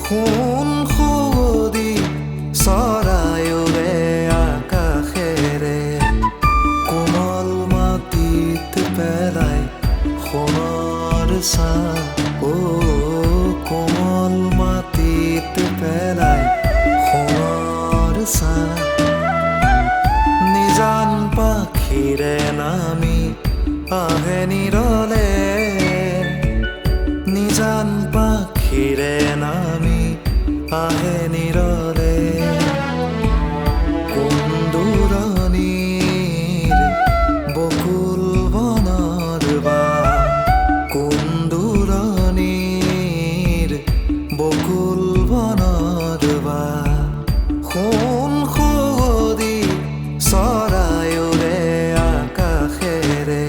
কোন সুদি চৰাইৰে আকাশেৰে কোমল মাটিত পেলাই সোণৰ ছাঁ কোমল মাটিত পেলাই সোণৰ ছাঁ নিজান পাখিৰে নামি আহে নিৰলে নিজান পাখিৰে নামি আহে নিৰলে কোন দূৰণিৰ বকুল বনৰ বা কোন দূৰণিৰ বকুল বনৰ বা সোণ সুদি চৰাইৰে আকাশেৰে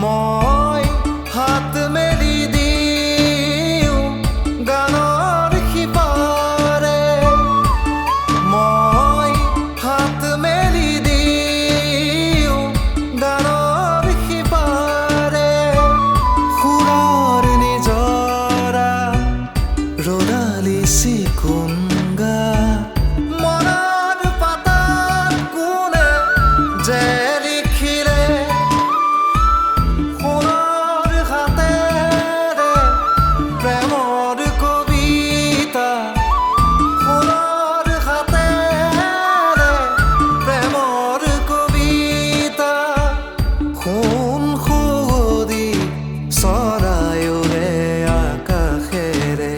মই হাত মেলি দিওঁ গানৰ সিপাৰে মই হাত মেলি দিওঁ গানৰ সিপাৰে সুৰৰ নিজৰা ৰ'দালি চিকুণ গা মনৰ পাতাত কোনে যে লিখিলে কোন সুদি চৰাইৰে আকাশেৰে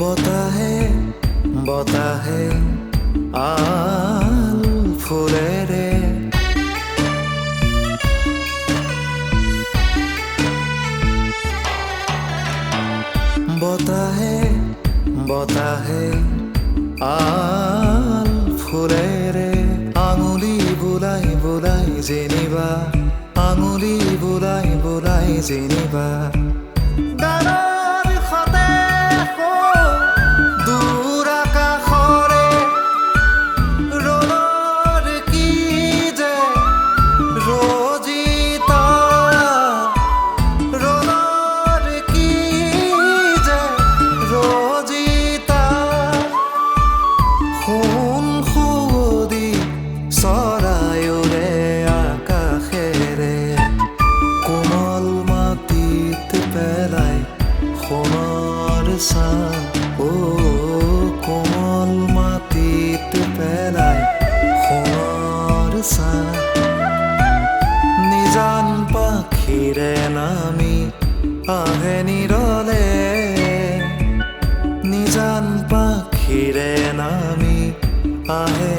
বতাহে বতাহে আল ফুলেৰে বতাহে বতাহে আল ফুলেৰে আঙুলি বুলাই বুলাই যেনিবা আঙুলি বুলাই বুলাই যেনিবা কোন সুদি চৰাইৰে আকাশেৰে কোমল মাটিত পেলাই সোণৰ ছাঁ কোমল মাটিত পেলাই সোণৰ ছাঁ নিজান পাখিৰে নামি আহে নিৰলে নিজান পাখিৰে নামি আহে